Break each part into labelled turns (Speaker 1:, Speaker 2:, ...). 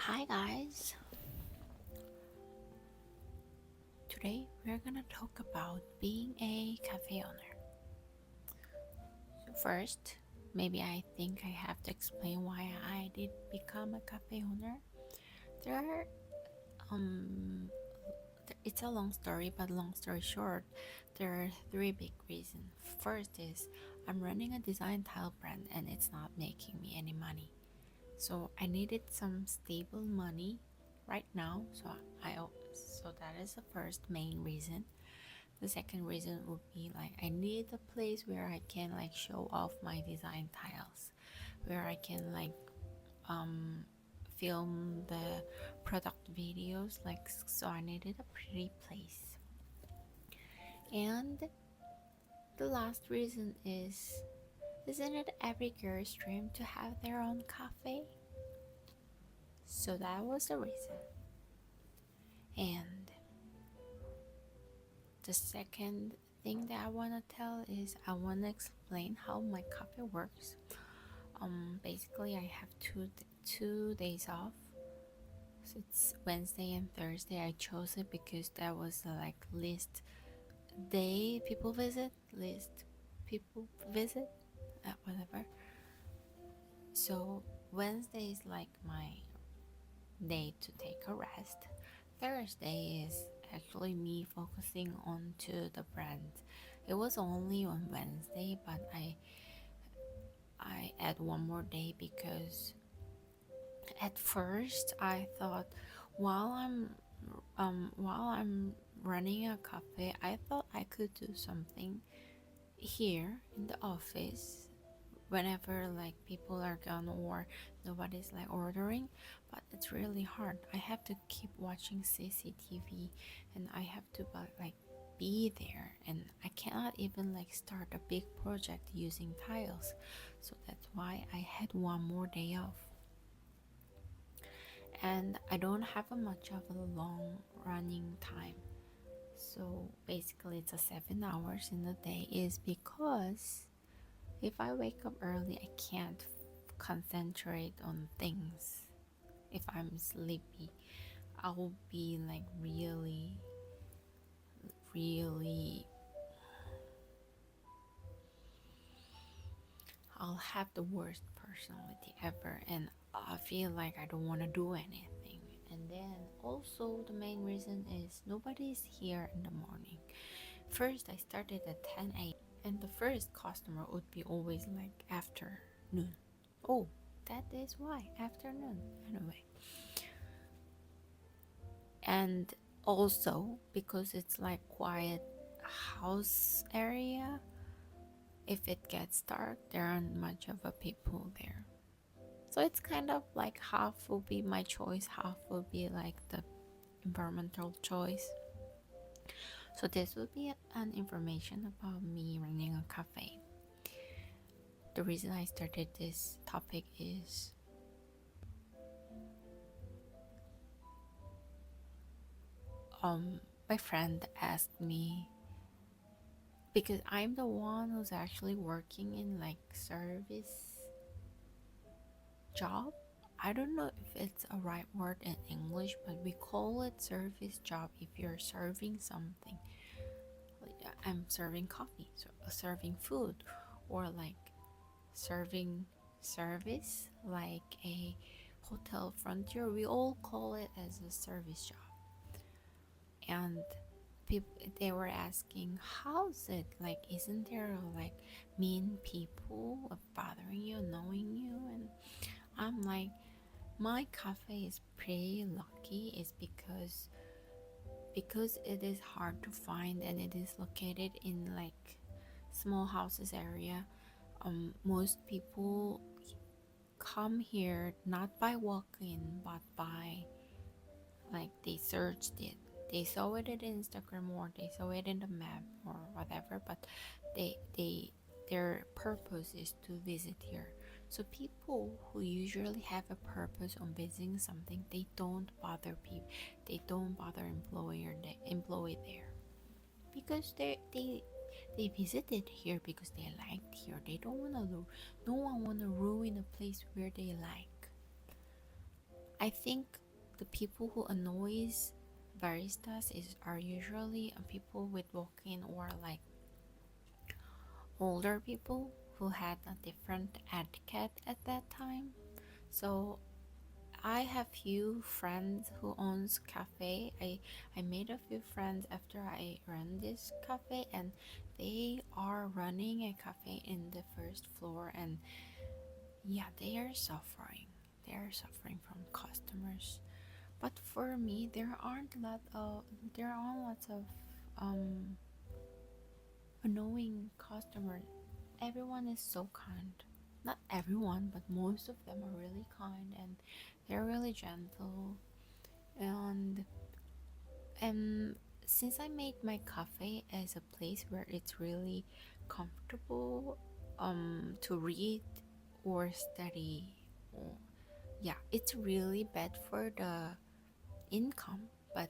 Speaker 1: Hi guys, today we're gonna talk about being a cafe owner. So first, maybe I think I have to explain why I did become a cafe owner. There are um it's a long story, but long story short, there are three big reasons. First is I'm running a design tile brand and it's not making me any money. So I needed some stable money right now. I so that is the first main reason. The second reason would be like I need a place where I can like show off my design tiles, where I can like um film the product videos like so I needed a pretty place. And the last reason is isn't it every girl's dream to have their own cafe? So that was the reason. And the second thing that I want to tell is I want to explain how my cafe works. Basically I have two days off. So it's Wednesday and Thursday. I chose it because that was the like least day people visit, whatever. So Wednesday is like my day to take a rest. Thursday is actually me focusing on to the brand. It was only on Wednesday, but I add one more day because at first I thought while I'm running a cafe, I thought I could do something here in the office whenever like people are gone or nobody's like ordering, but it's really hard. I have to keep watching CCTV and I have to like be there, and I cannot even like start a big project using tiles. So that's why I had one more day off. And I don't have a much of a long running time. So basically it's a 7 hours in the day is because if I wake up early, I can't concentrate on things. If I'm sleepy, I'll be like really, I'll have the worst personality ever, and I feel like I don't want to do anything. And then also, the main reason is nobody's here in the morning. First, I started at 10 a.m., and the first customer would be always like afternoon. Oh, that is why afternoon. Anyway, and also because it's like quiet house area, if it gets dark there aren't much of a people there, so it's kind of like half will be my choice, half will be like the environmental choice. So this will be an information about me running a cafe. The reason I started this topic is my friend asked me, because I'm the one who's actually working in like service job. I don't know if it's a right word in English, but we call it service job if you're serving something. Like I'm serving coffee, so serving food, or like serving service, like a hotel frontier. We all call it as a service job. And people they were asking, how's it like? Isn't there like mean people bothering you, knowing you? And I'm like, my cafe is pretty lucky is because it is hard to find and it is located in like small houses area. Most people come here not by walk-in but by like they searched it, they saw it in Instagram or they saw it in the map or whatever, but they their purpose is to visit here. So people who usually have a purpose on visiting something, they don't bother people, they don't bother employee there because they visited here because they liked here. They don't want to no one want to ruin a place where they like. I think the people who annoys baristas are usually people with walk-in or like older people who had a different etiquette at that time. So I have few friends who owns cafe. I made a few friends after I run this cafe, and they are running a cafe in the first floor, and yeah, they are suffering. They are suffering from customers. But for me, there aren't lots of um annoying customers. Everyone is so kind. Not everyone, but most of them are really kind, and they're really gentle. And um since I made my cafe as a place where it's really comfortable to read or study, or yeah, it's really bad for the income, but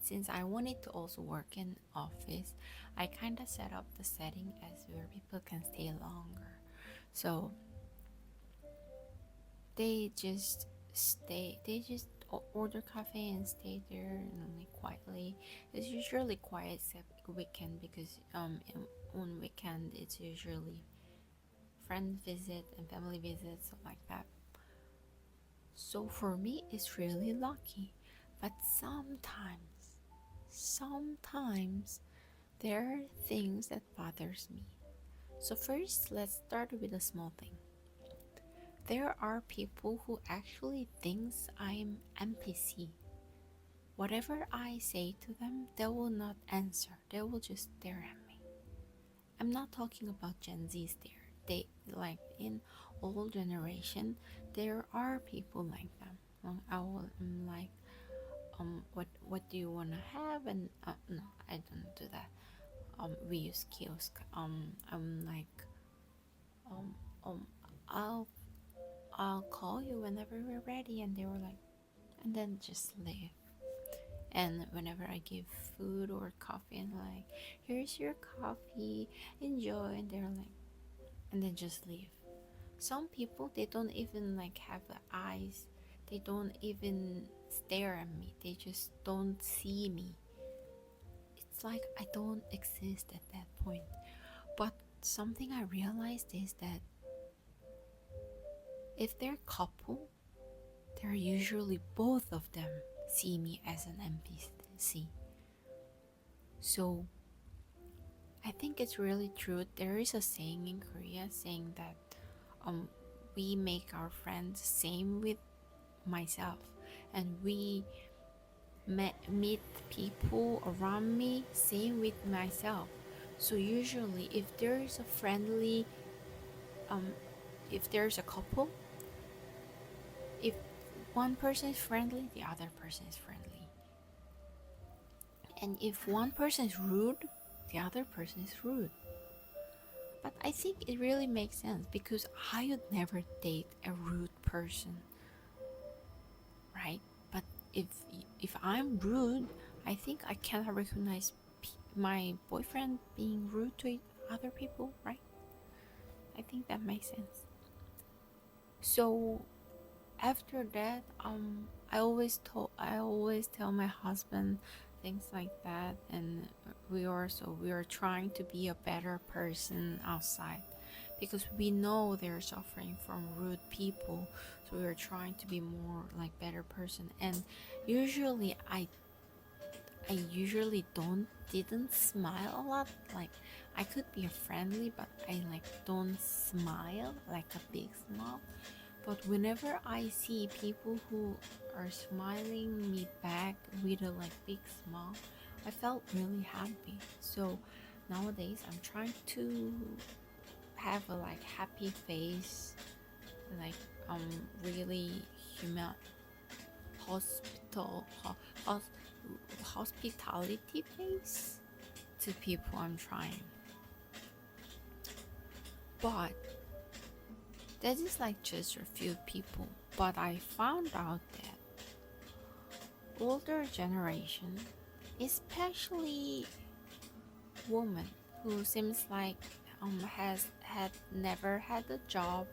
Speaker 1: since I wanted to also work in office, I kind of set up the setting as where people can stay longer. So they just order coffee and stay there and like quietly. It's usually quiet except weekend because on weekend it's usually friend visit and family visits, so like that. So for me it's really lucky. But sometimes there are things that bothers me. So first, let's start with a small thing. There are people who actually thinks I'm NPC. Whatever I say to them, they will not answer. They will just stare at me. I'm not talking about Gen Z's there. They like in old generation, there are people like them. I'm like, what do you wanna have? And no, I don't do that. We use kiosk. I'm like, um, um, I'll I'll call you whenever we're ready, and they were like, and then just leave. And whenever I give food or coffee, and like, here's your coffee, enjoy, and they're like, and then just leave. Some people they don't even like have the eyes, they don't even stare at me, they just don't see me. It's like I don't exist at that point. But something I realized is that if they're couple, they're usually both of them see me as an NPC. So I think it's really true. There is a saying in Korea saying that um we make our friends same with myself, and we meet people around me same with myself. So usually um if there's a couple, if one person is friendly, the other person is friendly. And if one person is rude, the other person is rude. But I think it really makes sense because I would never date a rude person, right? But if if I'm rude, I think I cannot recognize my boyfriend being rude to other people, right? I think that makes sense. So after that, I always tell my husband things like that, and we are trying to be a better person outside because we know they're suffering from rude people. So we are trying to be more like better person. And usually I usually didn't smile a lot. Like I could be a friendly, but I like don't smile like a big smile. But whenever I see people who are smiling me back with a like big smile, I felt really happy. So nowadays I'm trying to have a like happy face, like really human hospital ho- hos- hospitality face to people I'm trying. But that is like just a few people. But I found out that older generation, especially women who seems like has had never had a job,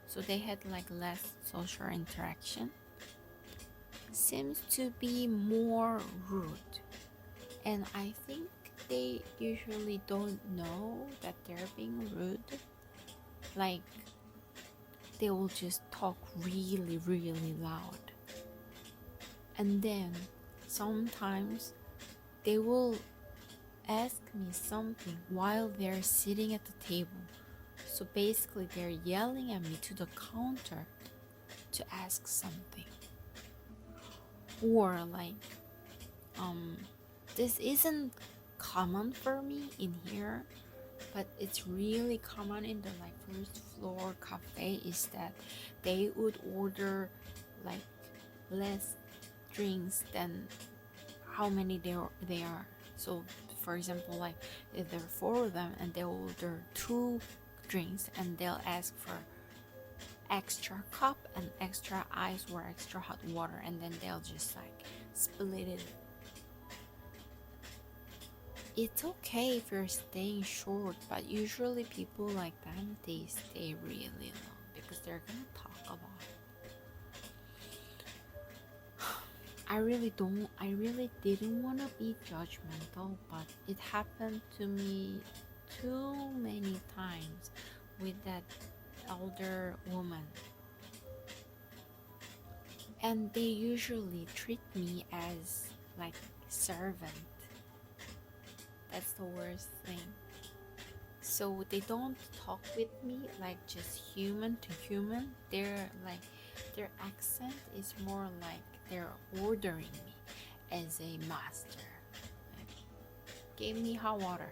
Speaker 1: so they had like less social interaction. seems to be more rude, and I think they usually don't know that they're being rude. Like, they will just talk really, really loud. And then sometimes they will ask me something while they're sitting at the table. So basically, they're yelling at me to the counter to ask something. Or like, um, this isn't common for me in here, but it's really common in the like first floor cafe is that they would order like less drinks than how many they are. So for example, like if there are four of them and they order two drinks and they'll ask for extra cup and extra ice or extra hot water, and then they'll just like split it. It's okay if you're staying short, but usually people like them, they stay really long because they're gonna talk about it. I really didn't want to be judgmental, but it happened to me too many times with that elder woman. And they usually treat me as like servant. That's the worst thing. So they don't talk with me like just human to human. Their accent is more like they're ordering me as a master. Like, give me hot water.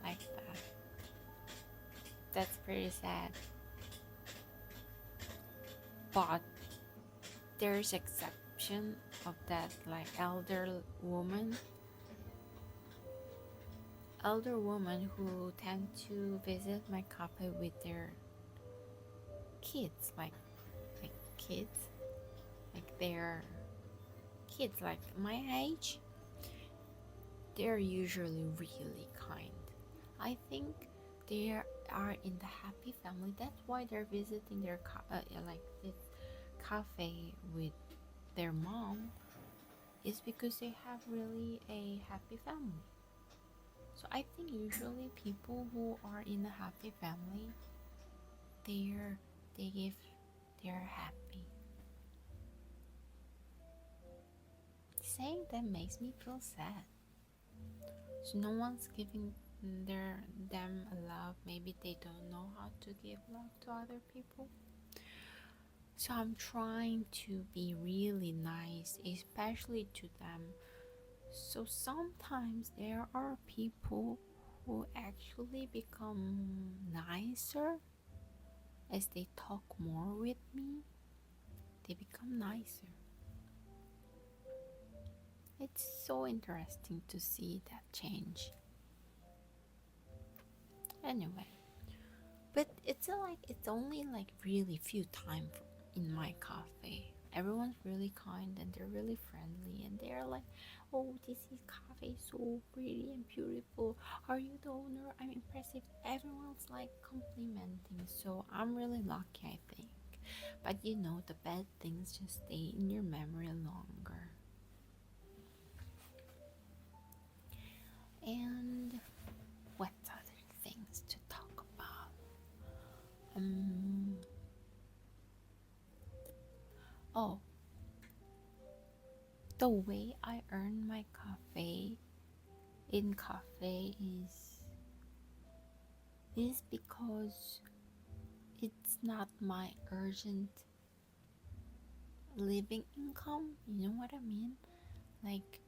Speaker 1: Like that. That's pretty sad. But there's exception of that like elder woman who tend to visit my cafe with their kids, like kids, like their kids like my age. They're usually really kind. I think they are in the happy family. That's why they're visiting their like this cafe with their mom. Is because they have really a happy family. So I think usually people who are in a happy family, they're they give they're happy. Saying that makes me feel sad. So no one's giving them a love. Maybe they don't know how to give love to other people. So I'm trying to be really nice, especially to them. So sometimes there are people who actually become nicer as they talk more with me. They become nicer. It's so interesting to see that change. Anyway, but it's only like really few times in my cafe. Everyone's really kind and they're really friendly and they're like, oh, this is cafe so pretty and beautiful. Are you the owner? I'm impressive. Everyone's like complimenting. So I'm really lucky, I think. But you know, the bad things just stay in your memory longer. And what other things to talk about? Um, oh, the way I earn my cafe is because it's not my urgent living income. You know what I mean? Like,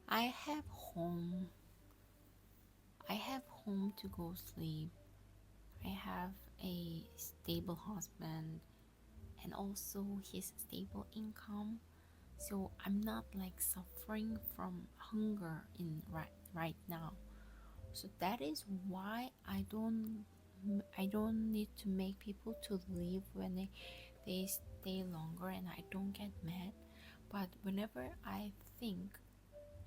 Speaker 1: I have home. I have home to go sleep. I have a stable husband and also his stable income. So I'm not like suffering from hunger in right now. So that is why I don't need to make people to leave when they stay longer, and I don't get mad. But whenever I think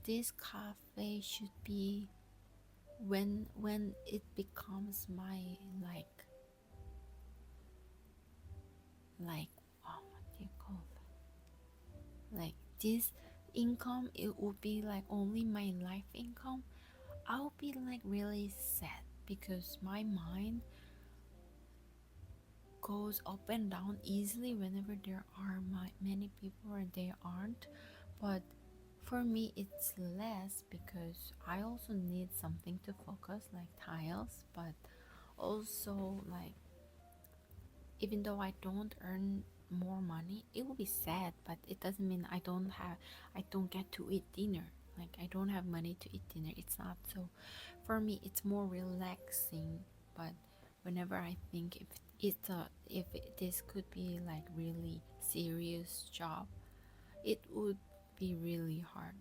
Speaker 1: this cafe should be when it becomes my like what do you call this income it would be like only my life income, I'll be like really sad because my mind goes up and down easily whenever there are many people or they aren't. But for me it's less because I also need something to focus like tiles, but also like even though I don't earn more money, it will be sad, but it doesn't mean I don't get to eat dinner. Like I don't have money to eat dinner. It's not so. For me, it's more relaxing. But whenever I think if this could be like really serious job, it would be really hard.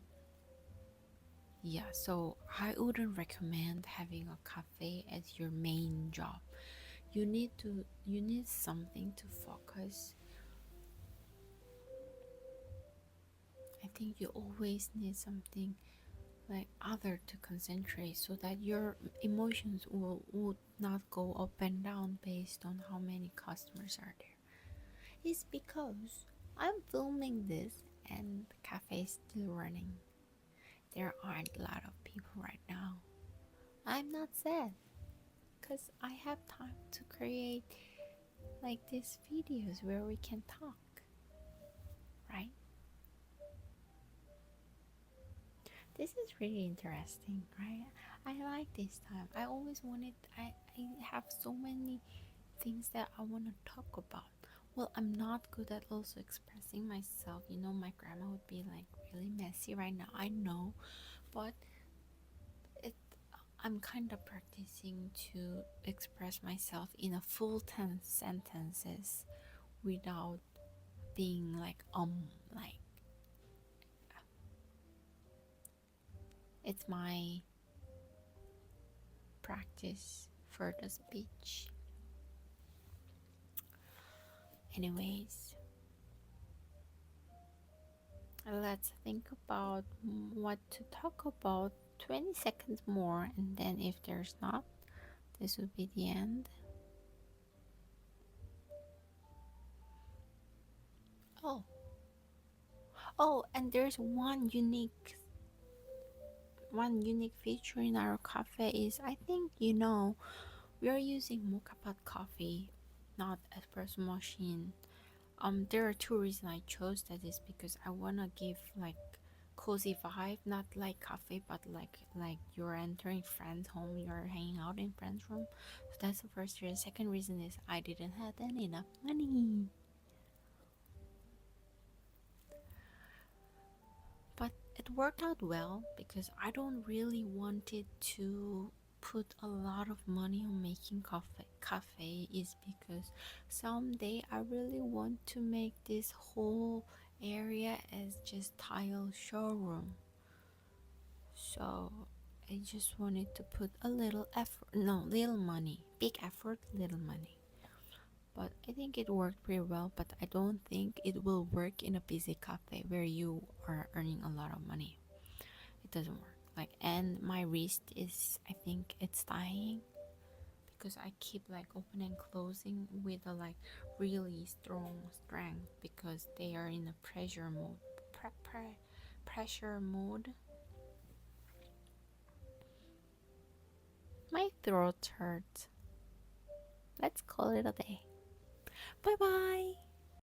Speaker 1: Yeah, so I wouldn't recommend having a cafe as your main job. You need something to focus. I think you always need something like other to concentrate so that your emotions would not go up and down based on how many customers are there. It's because I'm filming this and the cafe is still running. There aren't a lot of people right now. I'm not sad because I have time to create like these videos where we can talk, right? This is really interesting, right? I like this time. I have so many things that I want to talk about. Well, I'm not good at also expressing myself. You know, my grammar would be like really messy right now. I know, but it I'm kind of practicing to express myself in a full tense sentences without being like it's my practice for the speech. Anyways, let's think about what to talk about 20 seconds more, and then if there's not, this will be the end. Oh, oh, and there's one unique feature in our cafe is I think you know we are using mocha pot coffee, not espresso machine. There are two reasons I chose that is because I wanna give like cozy vibe, not like cafe, but like you're entering friends' home, you're hanging out in friends' room. So that's the first reason. Second reason is I didn't have enough money, but it worked out well because I don't really wanted to put a lot of money on making cafe is because someday I really want to make this whole area as just tile showroom. So I just wanted to put a little effort, no, little money, big effort, little money. But I think it worked pretty well, but I don't think it will work in a busy cafe where you are earning a lot of money. It doesn't work. Like, and my wrist is, I think it's dying because I keep like opening and closing with a like really strong strength because they are in a pressure mode. Pressure mode. My throat hurts. Let's call it a day. Bye bye.